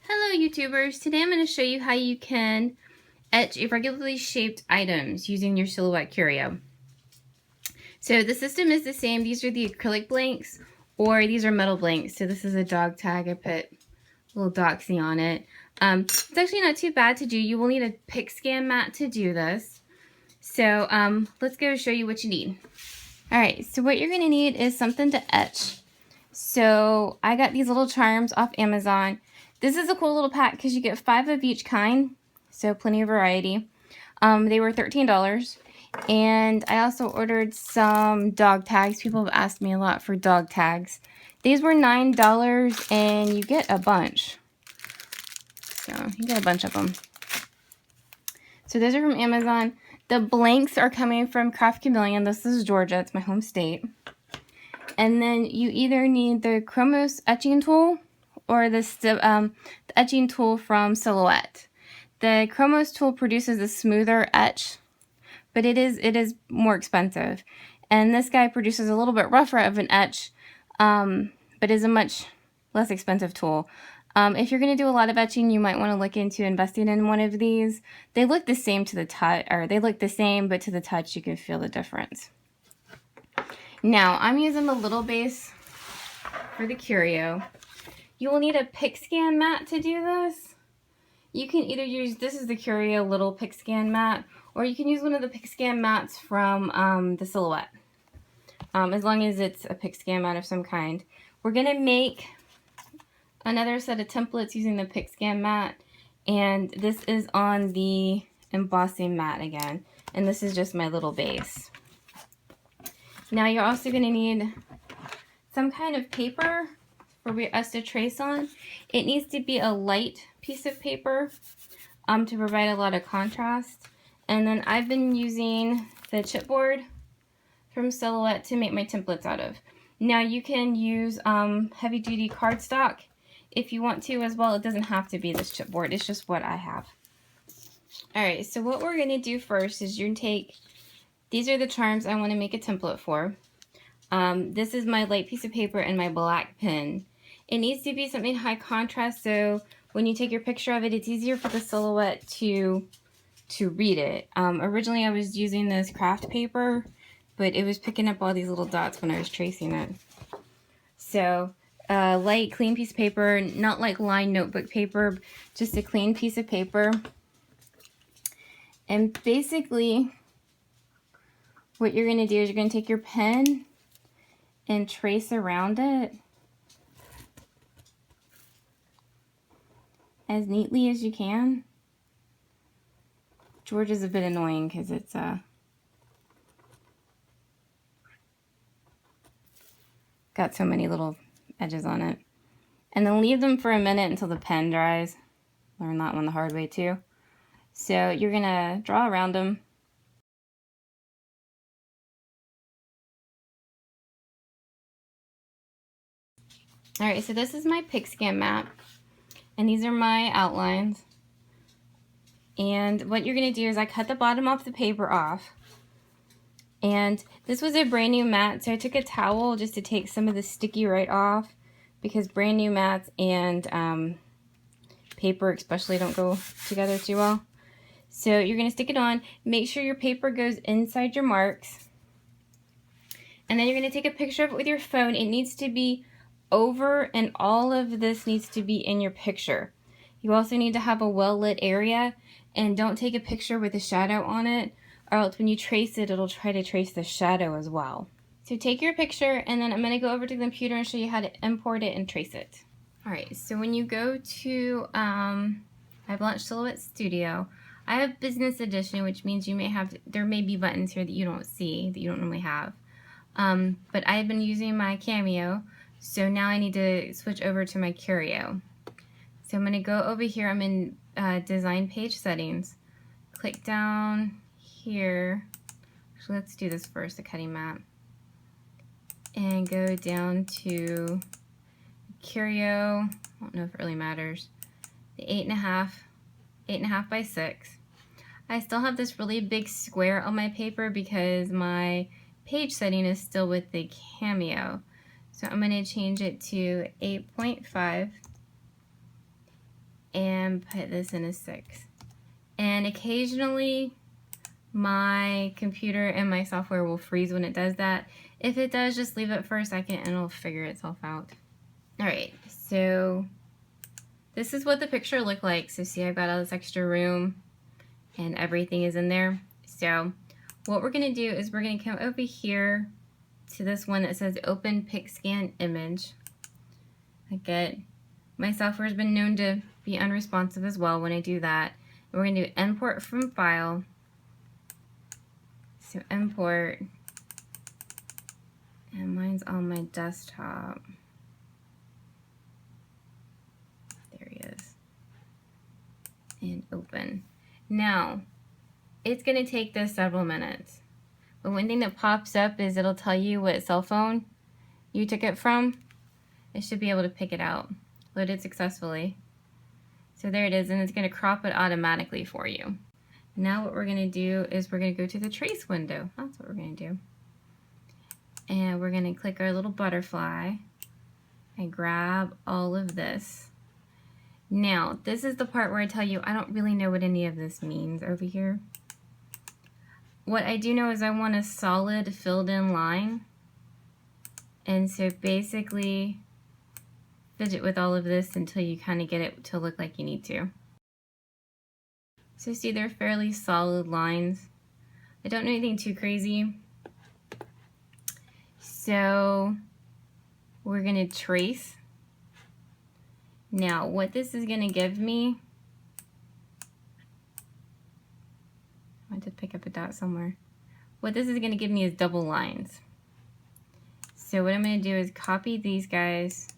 Hello YouTubers, today I'm going to show you how you can etch irregularly shaped items using your Silhouette Curio. So the system is the same. These are the acrylic blanks or these are metal blanks. So this is a dog tag. I put a little doxy on it. It's actually not too bad to do. You will need a Pixscan Mat to do this. So let's go show you what you need. Alright, so what you're going to need is something to etch. So I got these little charms off Amazon. This is a cool little pack because you get 5 of each kind, so plenty of variety. They were $13, and I also ordered some dog tags. People have asked me a lot for dog tags. These were $9, and you get a bunch. So you get a bunch of them. So those are from Amazon. The blanks are coming from Chameleon. This is Georgia. It's my home state. And then you either need the Chomas etching tool or the etching tool from Silhouette. The Chomas tool produces a smoother etch, but it is more expensive. And this guy produces a little bit rougher of an etch, but is a much less expensive tool. If you're going to do a lot of etching, you might want to look into investing in one of these. They look the same to the touch, or they look the same, but to the touch you can feel the difference. Now, I'm using the little base for the Curio. You will need a Pixscan Mat to do this. You can either use, this is the Curio little Pixscan Mat, or you can use one of the Pixscan Mats from the Silhouette, as long as it's a Pixscan Mat of some kind. We're going to make another set of templates using the Pixscan Mat, and this is on the Embossing Mat again, and this is just my little base. Now you're also going to need some kind of paper for us to trace on. It needs to be a light piece of paper to provide a lot of contrast. And then I've been using the chipboard from Silhouette to make my templates out of. Now you can use heavy duty cardstock if you want to as well. It doesn't have to be this chipboard, it's just what I have. Alright, so what we're going to do first is you're going to take, these are the charms I want to make a template for. This is my light piece of paper and my black pen. It needs to be something high contrast, so when you take your picture of it, it's easier for the Silhouette to read it. Originally I was using this craft paper, but it was picking up all these little dots when I was tracing it. So light, clean piece of paper, not like lined notebook paper, just a clean piece of paper. And basically what you're going to do is you're going to take your pen and trace around it as neatly as you can. George is a bit annoying because it's got so many little edges on it. And then leave them for a minute until the pen dries. Learned that one the hard way too. So you're going to draw around them. Alright, so this is my Pixscan Mat, and these are my outlines. And what you're going to do is I cut the bottom off the paper off. And this was a brand new mat, so I took a towel just to take some of the sticky right off, because brand new mats and paper especially don't go together too well. So you're going to stick it on. Make sure your paper goes inside your marks. And then you're going to take a picture of it with your phone. It needs to be over, and all of this needs to be in your picture. You also need to have a well-lit area, and don't take a picture with a shadow on it, or else when you trace it, it'll try to trace the shadow as well. So take your picture, and then I'm going to go over to the computer and show you how to import it and trace it. Alright, so when you go to, I've launched Silhouette Studio. I have Business Edition, which means you may have, there may be buttons here that you don't see, that you don't normally have. But I have been using my Cameo, so now I need to switch over to my Curio. So I'm going to go over here, I'm in Design Page Settings. Click down here. So let's do this first, the cutting mat. And go down to Curio. I don't know if it really matters. The 8.5 by 6. I still have this really big square on my paper because my page setting is still with the Cameo. So I'm going to change it to 8.5. and put this in a 6. And occasionally my computer and my software will freeze when it does that. If it does, just leave it for a second and it'll figure itself out. Alright, so this is what the picture looked like. So see, I've got all this extra room and everything is in there. So what we're going to do is we're going to come over here to this one that says Open Pixscan Image. Again, my software has been known to be unresponsive as well when I do that. And we're going to do Import from File. So import, and mine's on my desktop. There he is. And open. Now, it's going to take this several minutes. But one thing that pops up is it'll tell you what cell phone you took it from. It should be able to pick it out. Loaded successfully. So there it is, and it's going to crop it automatically for you. Now what we're going to do is we're going to go to the trace window. That's what we're going to do. And we're going to click our little butterfly and grab all of this. Now, this is the part where I tell you I don't really know what any of this means over here. What I do know is I want a solid filled in line. And so basically fidget with all of this until you kind of get it to look like you need to. So see, they're fairly solid lines. I don't know anything too crazy. So we're going to trace. Now what this is going to give me, I want to pick up a dot somewhere. What this is going to give me is double lines. So what I'm going to do is copy these guys,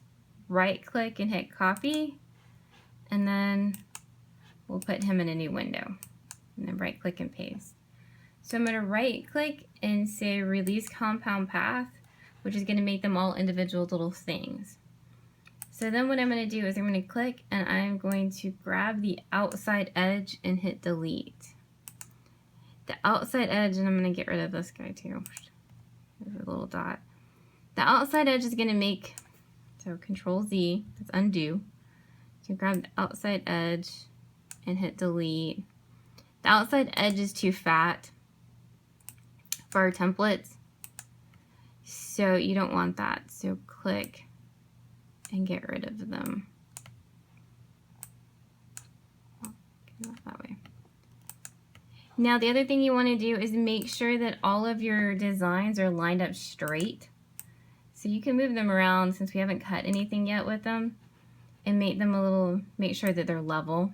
right click and hit copy, and then we'll put him in a new window, and then right click and paste. So I'm going to right click and say release compound path, which is going to make them all individual little things. So then what I'm going to do is I'm going to click and I'm going to grab the outside edge and hit delete. The outside edge, and I'm going to get rid of this guy too. There's a little dot. The outside edge is going to make, so Control Z, that's undo. So grab the outside edge and hit delete. The outside edge is too fat for our templates, so you don't want that. So click and get rid of them. That way. Now the other thing you want to do is make sure that all of your designs are lined up straight. So you can move them around since we haven't cut anything yet with them, and make them a little, make sure that they're level.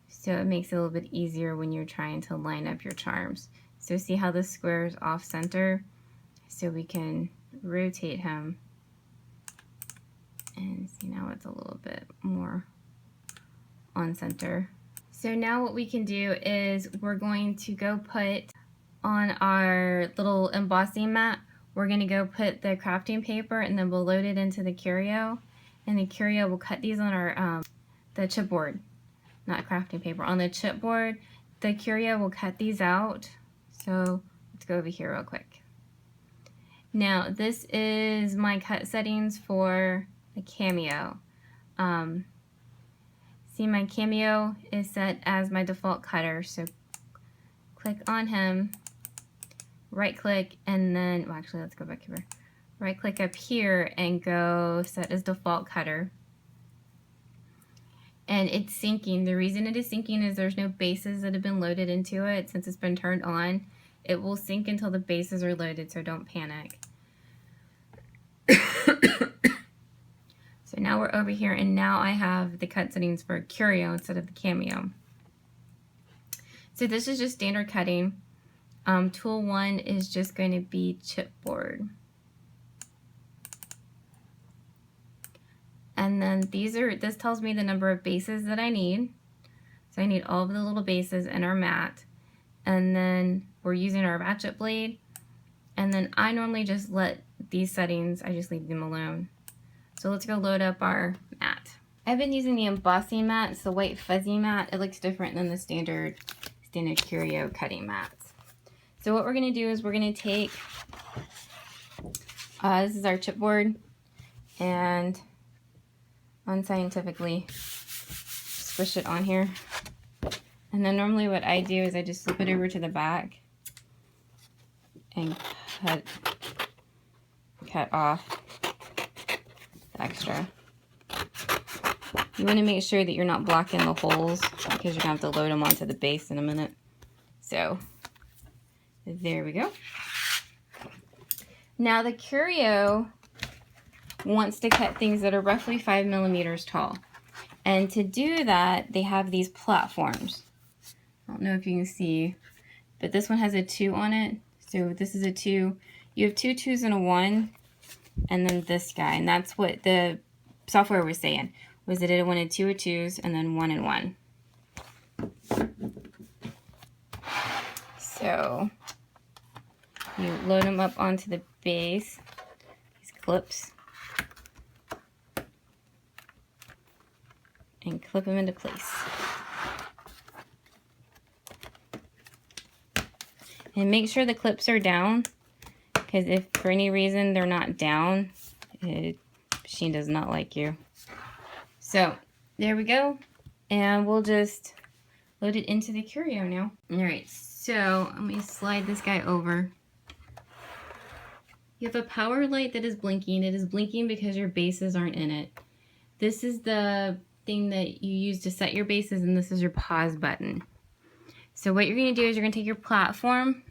So it makes it a little bit easier when you're trying to line up your charms. So see how this square is off center? So we can rotate him. And see, now it's a little bit more on center. So now what we can do is we're going to go put on our little embossing mat, we're going to go put the crafting paper, and then we'll load it into the Curio, and the Curio will cut these on our the chipboard, not crafting paper, on the chipboard. The Curio will cut these out. So let's go over here real quick. Now this is my cut settings for the Cameo. See, my Cameo is set as my default cutter, so click on him, right click, and then, well, actually let's go back here. Right click up here and go set as default cutter. And it's syncing. The reason it is syncing is there's no bases that have been loaded into it. Since it's been turned on, it will sync until the bases are loaded, so don't panic. So now we're over here, and now I have the cut settings for Curio instead of the Cameo. So this is just standard cutting. Tool 1 is just going to be chipboard. And then this tells me the number of bases that I need. So I need all of the little bases in our mat. And then we're using our ratchet blade. And then I normally just let these settings, I just leave them alone. So let's go load up our mat. I've been using the embossing mat. It's the white fuzzy mat. It looks different than the standard Curio cutting mats. So what we're going to do is we're going to take, this is our chipboard, and unscientifically squish it on here. And then normally what I do is I just flip it over to the back and cut off the extra. You want to make sure that you're not blocking the holes because you're going to have to load them onto the base in a minute. So there we go. Now the Curio wants to cut things that are roughly 5 millimeters tall. And to do that, they have these platforms. I don't know if you can see, but this one has a 2 on it. So this is a 2. You have 2 2s and a 1, and then this guy. And that's what the software was saying, was that it wanted 2 2s and then 1 and 1. So you load them up onto the base, these clips, and clip them into place. And make sure the clips are down, because if for any reason they're not down, the machine does not like you. So there we go, and we'll just load it into the Curio now. All right, so let me slide this guy over. You have a power light that is blinking. It is blinking because your bases aren't in it. This is the thing that you use to set your bases, and this is your pause button. So what you're going to do is you're going to take your platform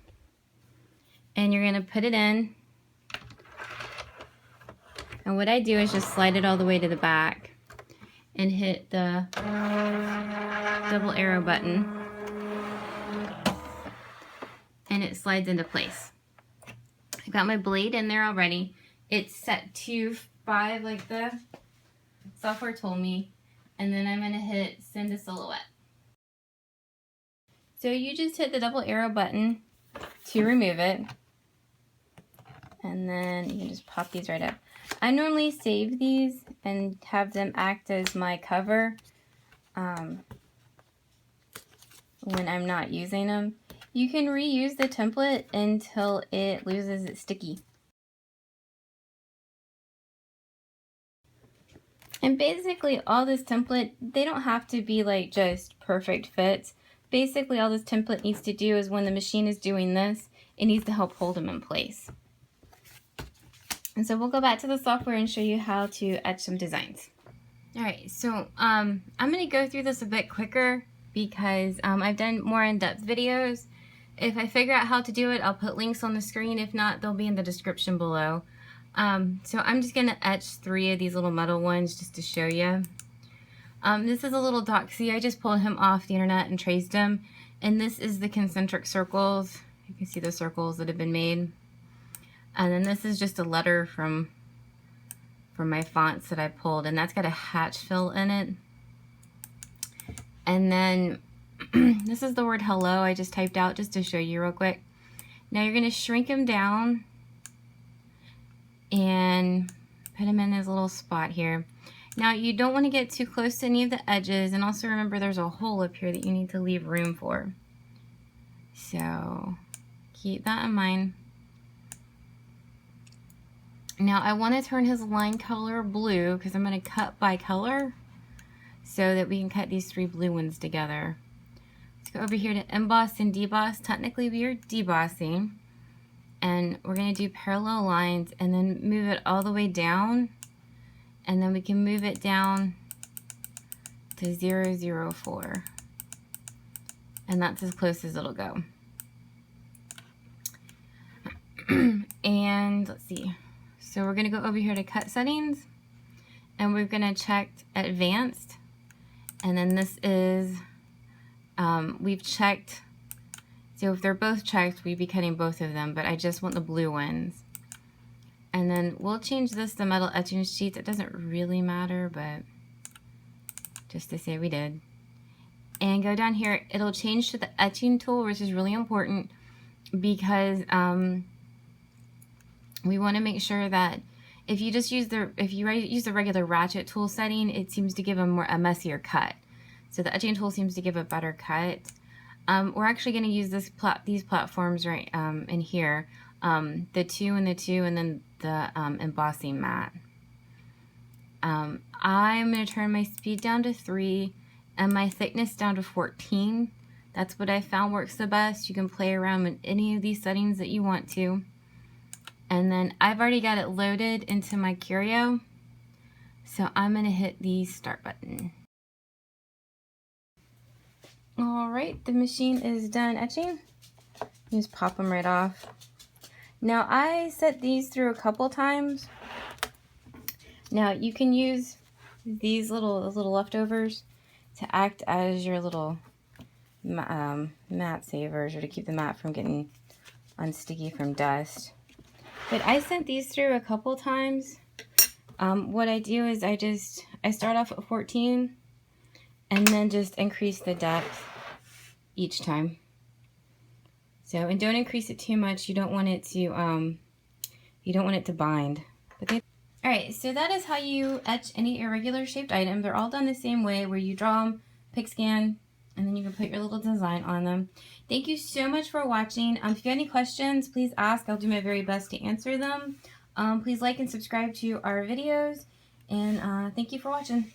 and you're going to put it in. And what I do is just slide it all the way to the back and hit the double arrow button, and it slides into place. I got my blade in there already. It's set to 5 like the software told me, and then I'm going to hit send to silhouette. So you just hit the double arrow button to remove it, and then you can just pop these right up. I normally save these and have them act as my cover when I'm not using them. You can reuse the template until it loses its sticky. And basically all this template, they don't have to be like just perfect fits. Basically all this template needs to do is when the machine is doing this, it needs to help hold them in place. And so we'll go back to the software and show you how to etch some designs. All right, so I'm going to go through this a bit quicker because I've done more in-depth videos. If I figure out how to do it, I'll put links on the screen. If not, they'll be in the description below. So I'm just going to etch 3 of these little metal ones just to show you. This is a little doxy. I just pulled him off the internet and traced him. And this is the concentric circles. You can see the circles that have been made. And then this is just a letter from my fonts that I pulled, and that's got a hatch fill in it. And then this is the word hello I just typed out just to show you real quick. Now you're going to shrink him down and put him in his little spot here. Now you don't want to get too close to any of the edges, and also remember there's a hole up here that you need to leave room for. So keep that in mind. Now I want to turn his line color blue because I'm going to cut by color so that we can cut these 3 blue ones together. Let's go over here to emboss and deboss. Technically we are debossing, and we're going to do parallel lines and then move it all the way down, and then we can move it down to 004, and that's as close as it'll go. And let's see. So we're going to go over here to cut settings, and we're going to check advanced, and then this is, we've checked, so if they're both checked, we'd be cutting both of them, but I just want the blue ones. And then we'll change this to metal etching sheets. It doesn't really matter, but just to say we did. And go down here, it'll change to the etching tool, which is really important because, we want to make sure that if you just use use the regular ratchet tool setting, it seems to give a messier cut. So the etching tool seems to give a better cut. We're actually going to use these platforms right in here, the 2 and the 2, and then the embossing mat. I'm going to turn my speed down to 3 and my thickness down to 14. That's what I found works the best. You can play around with any of these settings that you want to. And then I've already got it loaded into my Curio. So I'm going to hit the start button. Alright, the machine is done etching. Just pop them right off. Now I set these through a couple times. Now you can use these little leftovers to act as your little mat savers, or to keep the mat from getting unsticky from dust. But I sent these through a couple times. What I do is I start off at 14 and then just increase the depth each time. So, and don't increase it too much. You don't want it to bind. Alright, so that is how you etch any irregular shaped item. They're all done the same way, where you draw them, Pixscan, and then you can put your little design on them. Thank you so much for watching. If you have any questions, please ask. I'll do my very best to answer them. Please like and subscribe to our videos, and thank you for watching.